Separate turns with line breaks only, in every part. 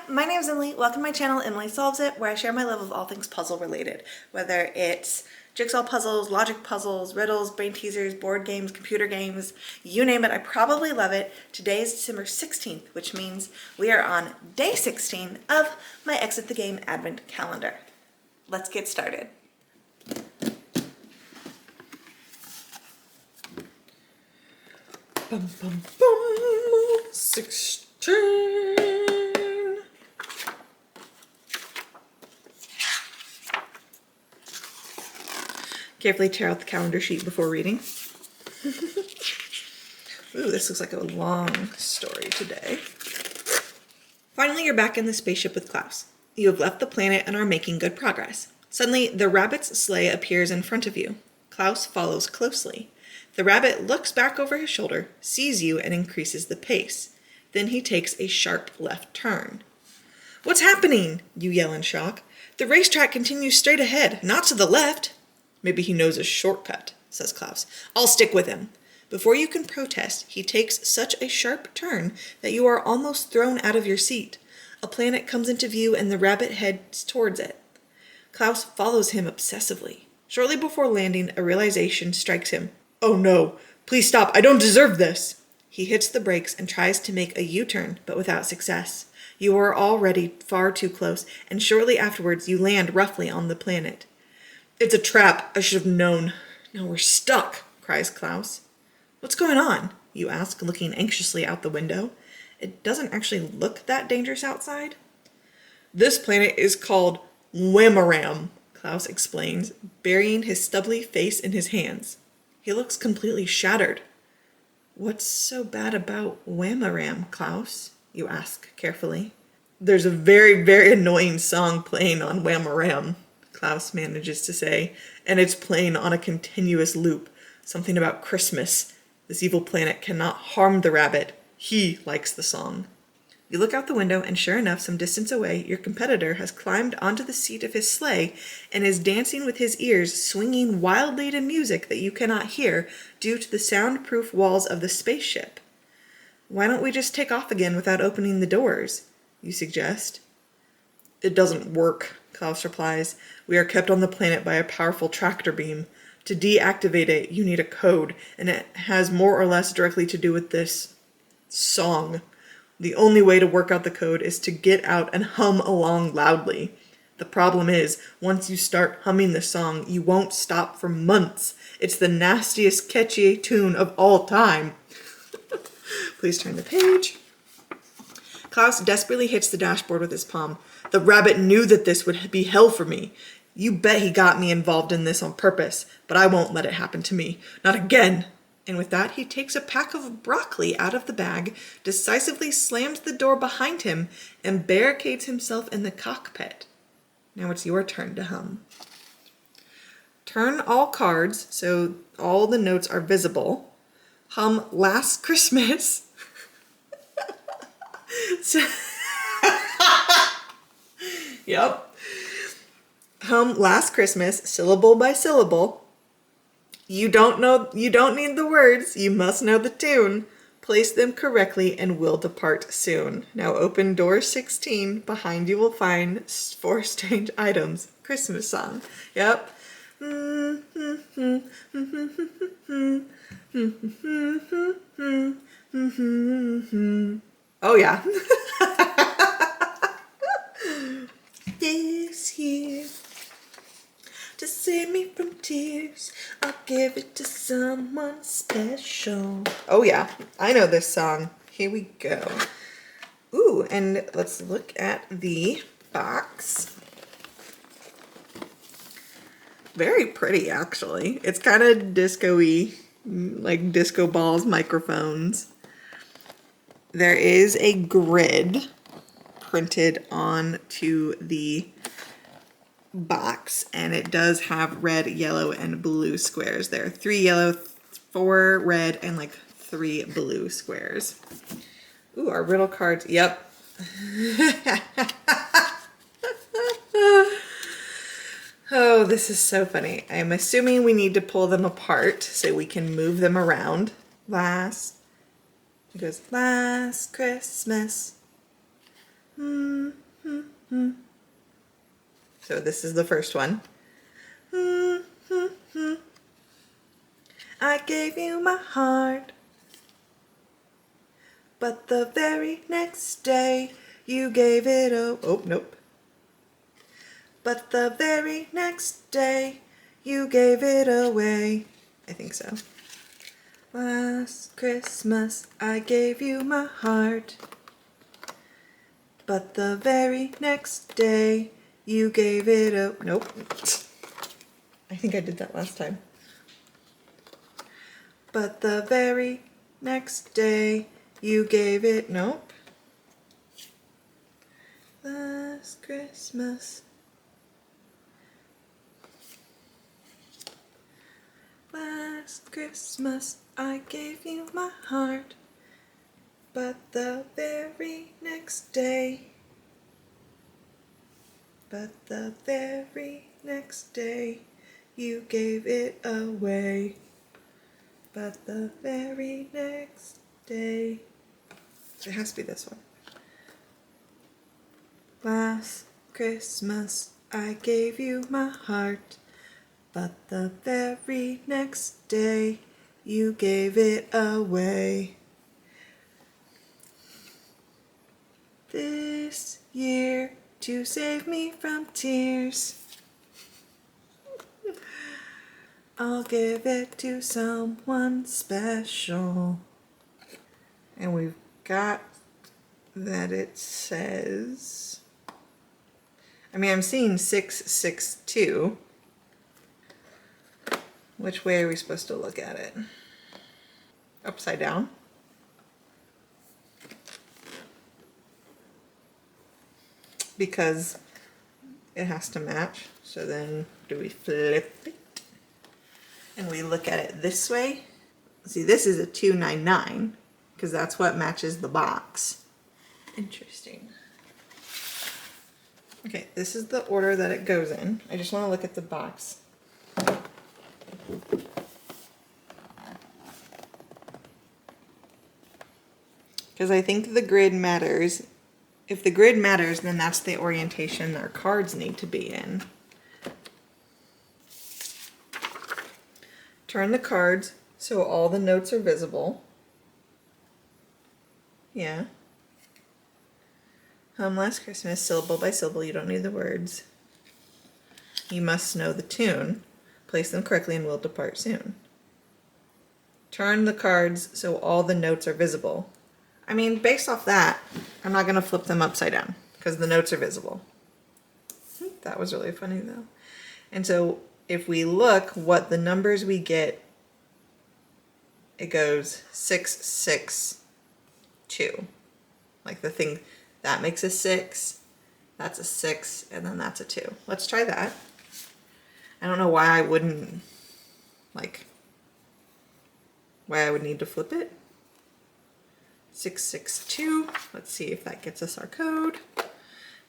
my name is Emily. Welcome to my channel, Emily Solves It, where I share my love of all things puzzle related, whether it's jigsaw puzzles, logic puzzles, riddles, brain teasers, board games, computer games, you name it, I probably love it. Today is December 16th, which means we are on day 16 of my Exit the Game Advent Calendar. Let's get started. Bum, bum, bum, 16. Carefully tear out the calendar sheet before reading. Ooh, this looks like a long story today. Finally, you're back in the spaceship with Klaus. You have left the planet and are making good progress. Suddenly, the rabbit's sleigh appears in front of you. Klaus follows closely. The rabbit looks back over his shoulder, sees you, and increases the pace. Then he takes a sharp left turn. "What's happening?" you yell in shock. "The racetrack continues straight ahead, not to the left." "Maybe he knows a shortcut," says Klaus. "I'll stick with him." Before you can protest, he takes such a sharp turn that you are almost thrown out of your seat. A planet comes into view and the rabbit heads towards it. Klaus follows him obsessively. Shortly before landing, a realization strikes him. "Oh no, please stop, I don't deserve this." He hits the brakes and tries to make a U-turn, but without success. You are already far too close, and shortly afterwards you land roughly on the planet. "It's a trap, I should have known. Now we're stuck," cries Klaus. "What's going on?" you ask, looking anxiously out the window. It doesn't actually look that dangerous outside. "This planet is called Whamaram," Klaus explains, burying his stubbly face in his hands. He looks completely shattered. "What's so bad about Whamaram, Klaus?" you ask carefully. "There's a very, very annoying song playing on Whamaram," Klaus manages to say, "and it's playing on a continuous loop. Something about Christmas. This evil planet cannot harm the rabbit. He likes the song." You look out the window, and sure enough, some distance away, your competitor has climbed onto the seat of his sleigh and is dancing with his ears, swinging wildly to music that you cannot hear due to the soundproof walls of the spaceship. "Why don't we just take off again without opening the doors?" you suggest. "It doesn't work," Klaus replies. "We are kept on the planet by a powerful tractor beam. To deactivate it, you need a code, and it has more or less directly to do with this song. The only way to work out the code is to get out and hum along loudly. The problem is, once you start humming the song, you won't stop for months. It's the nastiest, catchy tune of all time." Please turn the page. Klaus desperately hits the dashboard with his palm. "The rabbit knew that this would be hell for me. You bet he got me involved in this on purpose, but I won't let it happen to me. Not again." And with that, he takes a pack of broccoli out of the bag, decisively slams the door behind him, and barricades himself in the cockpit. Now it's your turn to hum. Turn all cards so all the notes are visible. Hum Last Christmas. Yep. Hum Last Christmas, syllable by syllable. You don't need the words, you must know the tune. Place them correctly and we'll depart soon. Now open door 16. Behind you will find 4 strange items. Christmas song. Yep. Oh yeah. This year, to save me from tears, I'll give it to someone special. Oh yeah, I know this song. Here we go. Ooh, and let's look at the box. Very pretty, actually. It's kind of disco-y, like disco balls, microphones. There is a grid printed onto the box, and it does have red, yellow, and blue squares. There are 3 yellow, 4 red, and like 3 blue squares. Ooh, our riddle cards. Yep. Oh, this is so funny. I'm assuming we need to pull them apart so we can move them around. It goes, last Christmas. So this is the first one. I gave you my heart, but the very next day you gave it a... Oh, nope. But the very next day you gave it away. I think so. Last Christmas I gave you my heart, but the very next day you gave it a... Nope. I think I did that last time. But the very next day you gave it... Nope. Last Christmas. Last Christmas I gave you my heart, but the very next day... But the very next day you gave it away. But the very next day... It has to be this one. Last Christmas I gave you my heart, but the very next day you gave it away. This year, to save me from tears, I'll give it to someone special. And we've got that it says... I mean, I'm seeing 662. Which way are we supposed to look at it? Upside down? Because it has to match. So then do we flip it? And we look at it this way. See, this is a 299 because that's what matches the box. Interesting. Okay, this is the order that it goes in. I just want to look at the box. Because I think the grid matters. If the grid matters, then that's the orientation our cards need to be in. Turn the cards so all the notes are visible. Yeah. Hum Last Christmas, syllable by syllable, you don't need the words. You must know the tune. Place them correctly and we'll depart soon. Turn the cards so all the notes are visible. I mean, based off that, I'm not going to flip them upside down because the notes are visible. That was really funny though. And so if we look what the numbers we get, it goes 6, 6, 2. Like the thing that makes a 6, that's a 6, and then that's a 2. Let's try that. I don't know why I wouldn't, why I would need to flip it. 662. Let's see if that gets us our code.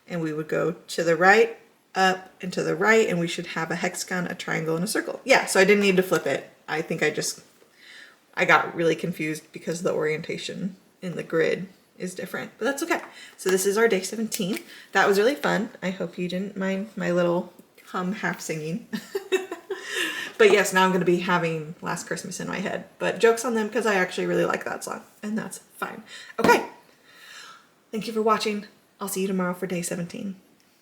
And we would go to the right, up, and to the right, and we should have a hexagon, a triangle, and a circle. Yeah, so I didn't need to flip it. I think I got really confused because the orientation in the grid is different, but that's okay. So this is our day 17. That was really fun. I hope you didn't mind my little hum half singing. But yes, now I'm going to be having Last Christmas in my head, but jokes on them because I actually really like that song, and that's fine. Okay, thank you for watching. I'll see you tomorrow for day 17.